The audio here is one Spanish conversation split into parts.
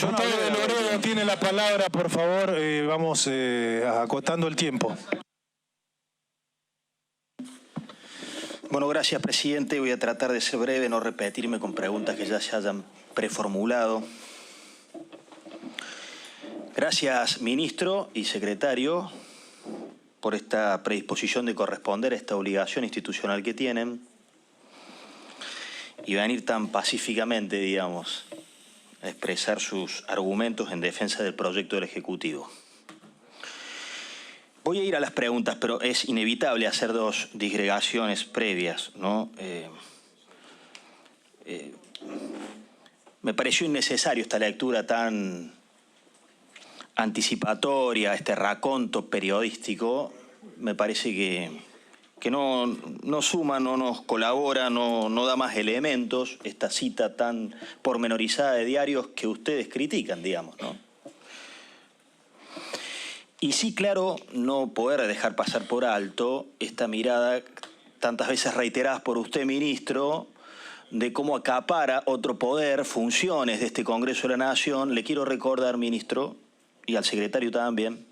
Diputado de Loredo tiene la palabra, por favor. Vamos acotando el tiempo. Bueno, gracias, presidente. Voy a tratar de ser breve, no repetirme con preguntas que ya se hayan preformulado. Gracias, ministro y secretario, por esta predisposición de corresponder a esta obligación institucional que tienen y venir tan pacíficamente, digamos, a expresar sus argumentos en defensa del proyecto del Ejecutivo. Voy a ir a las preguntas, pero es inevitable hacer dos disgregaciones previas, ¿no? Me pareció innecesario esta lectura tan anticipatoria, este raconto periodístico. Me parece que no suma, no nos colabora, no da más elementos, esta cita tan pormenorizada de diarios que ustedes critican, digamos, ¿no? Y sí, claro, no poder dejar pasar por alto esta mirada tantas veces reiteradas por usted, ministro, de cómo acapara otro poder, funciones de este Congreso de la Nación. Le quiero recordar, ministro, y al secretario también,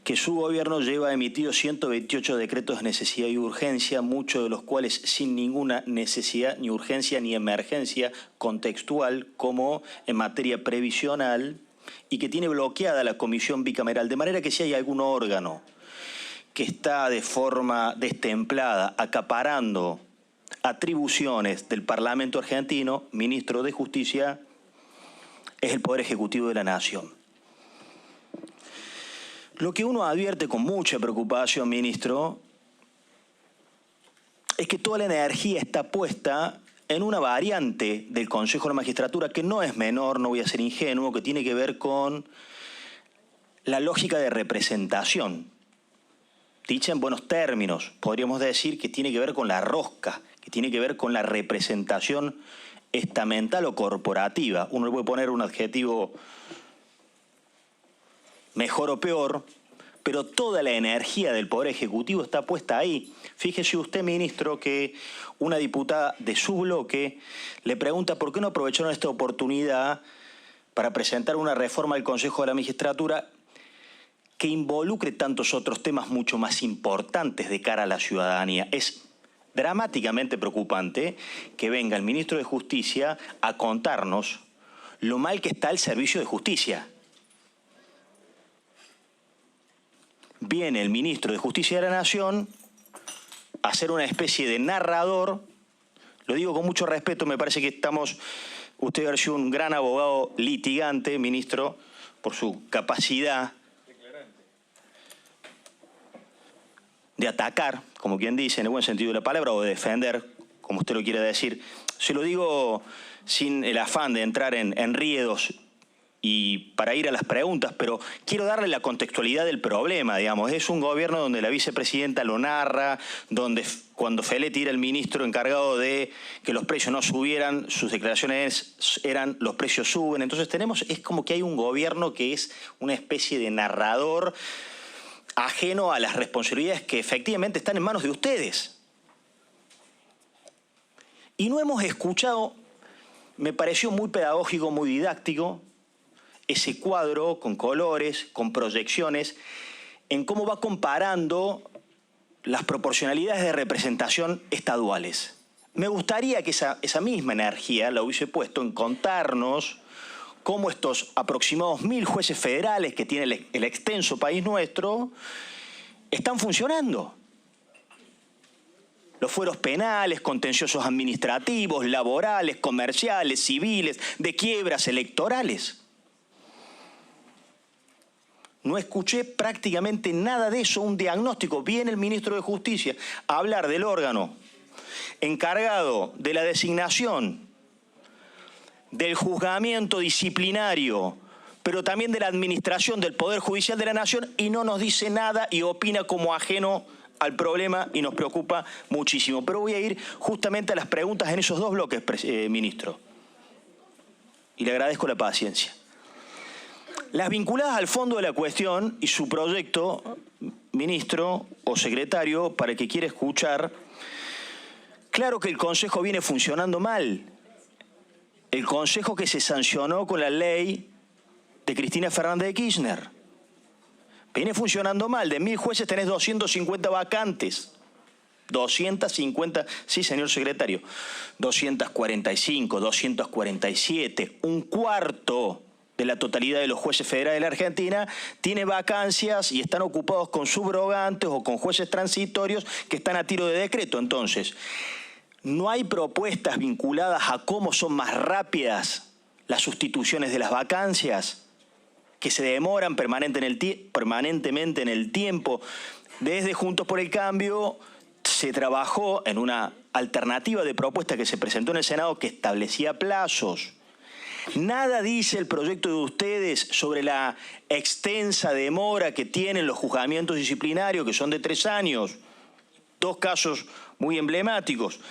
que su gobierno lleva emitido 128 decretos de necesidad y urgencia, muchos de los cuales sin ninguna necesidad, ni urgencia, ni emergencia contextual, como en materia previsional, y que tiene bloqueada la comisión bicameral. De manera que si hay algún órgano que está de forma destemplada acaparando atribuciones del Parlamento argentino, ministro de Justicia, es el Poder Ejecutivo de la Nación. Lo que uno advierte con mucha preocupación, ministro, es que toda la energía está puesta en una variante del Consejo de la Magistratura que no es menor, no voy a ser ingenuo, que tiene que ver con la lógica de representación. Dicha en buenos términos, podríamos decir que tiene que ver con la rosca, que tiene que ver con la representación estamental o corporativa. Uno le puede poner un adjetivo mejor o peor, pero toda la energía del Poder Ejecutivo está puesta ahí. Fíjese usted, ministro, que una diputada de su bloque le pregunta por qué no aprovecharon esta oportunidad para presentar una reforma del Consejo de la Magistratura que involucre tantos otros temas mucho más importantes de cara a la ciudadanía. Es dramáticamente preocupante que venga el ministro de Justicia a contarnos lo mal que está el servicio de justicia. Viene el ministro de Justicia de la Nación a ser una especie de narrador. Lo digo con mucho respeto, me parece que usted ha sido un gran abogado litigante, ministro, por su capacidad de atacar, como quien dice, en el buen sentido de la palabra, o de defender, como usted lo quiere decir. Se lo digo sin el afán de entrar en enriedos y para ir a las preguntas, pero quiero darle la contextualidad del problema, digamos. Es un gobierno donde la vicepresidenta lo narra, donde cuando Feletti era el ministro encargado de que los precios no subieran, sus declaraciones eran los precios suben. Entonces es como que hay un gobierno que es una especie de narrador ajeno a las responsabilidades que efectivamente están en manos de ustedes. Y no hemos escuchado, me pareció muy pedagógico, muy didáctico, ese cuadro con colores, con proyecciones, en cómo va comparando las proporcionalidades de representación estaduales. Me gustaría que esa misma energía la hubiese puesto en contarnos cómo estos aproximados 1000 jueces federales que tiene el extenso país nuestro están funcionando. Los fueros penales, contenciosos administrativos, laborales, comerciales, civiles, de quiebras electorales. No escuché prácticamente nada de eso, un diagnóstico. Viene el ministro de Justicia a hablar del órgano encargado de la designación, del juzgamiento disciplinario, pero también de la administración del Poder Judicial de la Nación, y no nos dice nada y opina como ajeno al problema y nos preocupa muchísimo. Pero voy a ir justamente a las preguntas en esos dos bloques, ministro. Y le agradezco la paciencia. Las vinculadas al fondo de la cuestión y su proyecto, ministro o secretario, para el que quiera escuchar, claro que el Consejo viene funcionando mal. el consejo que se sancionó con la ley de Cristina Fernández de Kirchner. Viene funcionando mal. De 1000 jueces tenés 250 vacantes. 250, sí, señor secretario. 245, 247, un cuarto de la totalidad de los jueces federales de la Argentina tiene vacancias y están ocupados con subrogantes o con jueces transitorios que están a tiro de decreto. Entonces, no hay propuestas vinculadas a cómo son más rápidas las sustituciones de las vacancias, que se demoran permanentemente en el tiempo. Desde Juntos por el Cambio se trabajó en una alternativa de propuesta que se presentó en el Senado que establecía plazos. Nada dice el proyecto de ustedes sobre la extensa demora que tienen los juzgamientos disciplinarios, que son de 3 años. 2 casos muy emblemáticos.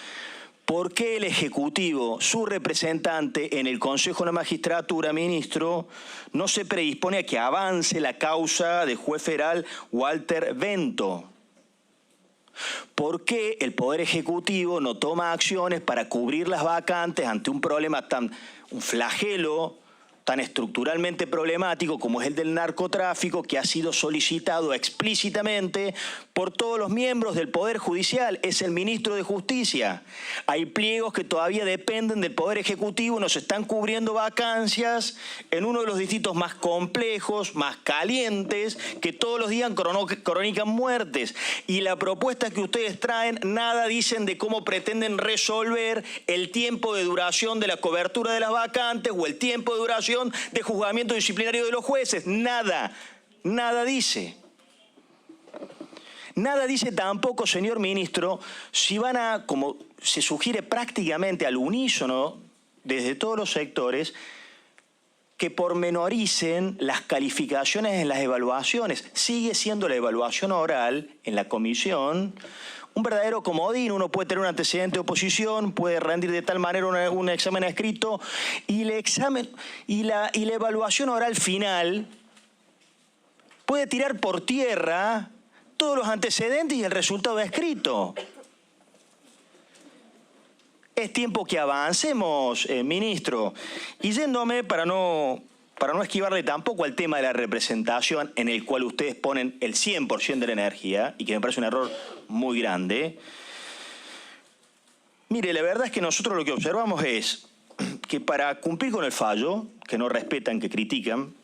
¿Por qué el Ejecutivo, su representante en el Consejo de la Magistratura, ministro, no se predispone a que avance la causa del juez federal Walter Bento? ¿Por qué el Poder Ejecutivo no toma acciones para cubrir las vacantes ante un problema un flagelo tan estructuralmente problemático como es el del narcotráfico, que ha sido solicitado explícitamente por todos los miembros del Poder Judicial? Es el ministro de Justicia. Hay pliegos que todavía dependen del Poder Ejecutivo, nos están cubriendo vacancias en uno de los distritos más complejos, más calientes, que todos los días cronican muertes. Y la propuesta que ustedes traen, nada dicen de cómo pretenden resolver el tiempo de duración de la cobertura de las vacantes o el tiempo de duración de juzgamiento disciplinario de los jueces. Nada, nada dice. Nada dice tampoco, señor ministro, si van a, como se sugiere prácticamente al unísono desde todos los sectores, que pormenoricen las calificaciones en las evaluaciones. Sigue siendo la evaluación oral en la comisión un verdadero comodín. Uno puede tener un antecedente de oposición, puede rendir de tal manera un examen escrito y la evaluación oral final puede tirar por tierra todos los antecedentes y el resultado escrito. Es tiempo que avancemos, ministro. Y yéndome, para no esquivarle tampoco al tema de la representación, en el cual ustedes ponen el 100% de la energía, y que me parece un error muy grande. Mire, la verdad es que nosotros lo que observamos es que para cumplir con el fallo, que no respetan, que critican,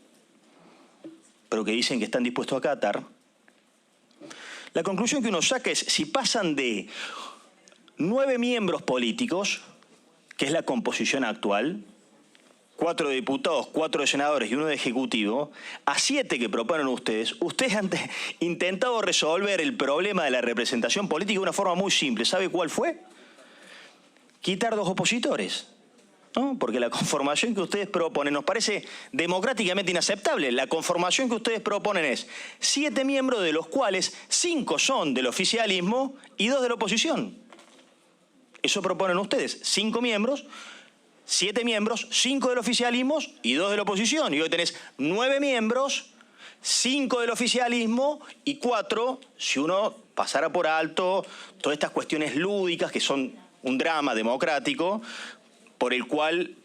pero que dicen que están dispuestos a acatar, la conclusión que uno saca es, si pasan de 9 miembros políticos, que es la composición actual, 4 de diputados, 4 de senadores y 1 de ejecutivo, a 7 que proponen ustedes han intentado resolver el problema de la representación política de una forma muy simple. ¿Sabe cuál fue? Quitar 2 opositores, ¿no? Porque la conformación que ustedes proponen nos parece democráticamente inaceptable. La conformación que ustedes proponen es 7 miembros, de los cuales 5 son del oficialismo y 2 de la oposición. Eso proponen ustedes, 5 miembros, 7 miembros, 5 del oficialismo y 2 de la oposición. Y hoy tenés 9 miembros, 5 del oficialismo y 4, si uno pasara por alto todas estas cuestiones lúdicas que son un drama democrático, por el cual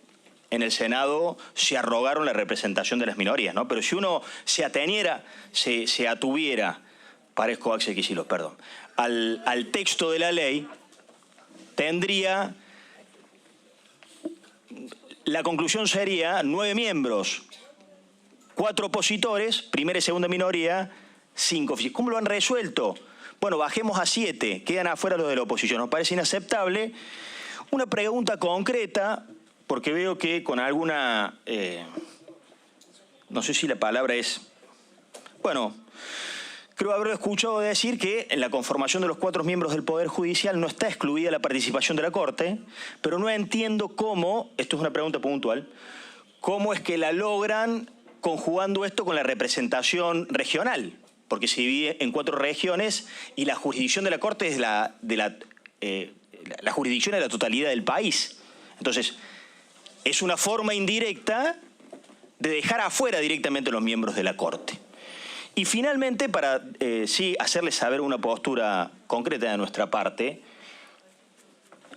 en el Senado se arrogaron la representación de las minorías, ¿no? Pero si uno se ateniera, se atuviera, parezco Axel Kicillof, perdón, al texto de la ley, tendría, la conclusión sería 9 miembros, 4 opositores, primera y segunda minoría, 5 oficiales. ¿Cómo lo han resuelto? Bueno, bajemos a 7, quedan afuera los de la oposición. Nos parece inaceptable. Una pregunta concreta, porque veo que con alguna, no sé si la palabra es, bueno, creo haber escuchado decir que en la conformación de los 4 miembros del Poder Judicial no está excluida la participación de la Corte, pero no entiendo cómo, esto es una pregunta puntual, cómo es que la logran conjugando esto con la representación regional, porque se divide en 4 regiones y la jurisdicción de la Corte es la jurisdicción de la totalidad del país. Entonces, es una forma indirecta de dejar afuera directamente a los miembros de la Corte. Y finalmente, para sí hacerles saber una postura concreta de nuestra parte,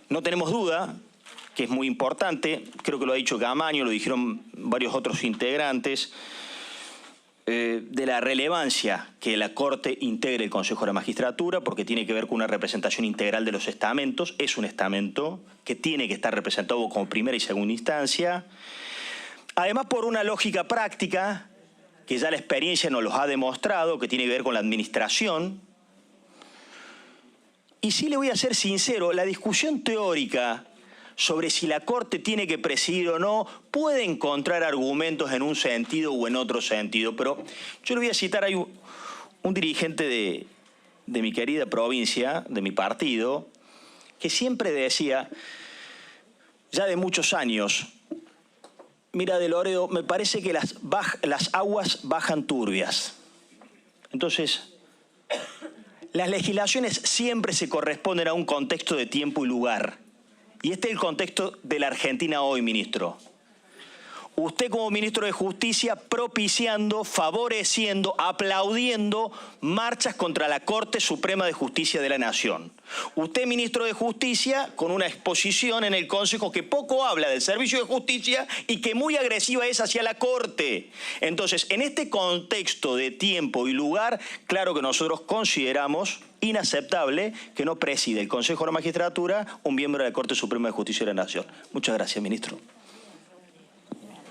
no tenemos duda que es muy importante, creo que lo ha dicho Gamaño, lo dijeron varios otros integrantes, de la relevancia que la Corte integre el Consejo de la Magistratura, porque tiene que ver con una representación integral de los estamentos. Es un estamento que tiene que estar representado como primera y segunda instancia. Además, por una lógica práctica, que ya la experiencia nos los ha demostrado, que tiene que ver con la administración. Y sí le voy a ser sincero, la discusión teórica sobre si la Corte tiene que presidir o no, puede encontrar argumentos en un sentido o en otro sentido. Pero yo le voy a citar, hay un dirigente de mi querida provincia, de mi partido, que siempre decía, ya de muchos años, mira, de Loredo, me parece que las aguas bajan turbias. Entonces, las legislaciones siempre se corresponden a un contexto de tiempo y lugar. Y este es el contexto de la Argentina hoy, ministro. Usted como ministro de Justicia propiciando, favoreciendo, aplaudiendo marchas contra la Corte Suprema de Justicia de la Nación. Usted, ministro de Justicia, con una exposición en el Consejo que poco habla del servicio de justicia y que muy agresiva es hacia la Corte. Entonces, en este contexto de tiempo y lugar, claro que nosotros consideramos inaceptable que no preside el Consejo de la Magistratura un miembro de la Corte Suprema de Justicia de la Nación. Muchas gracias, ministro.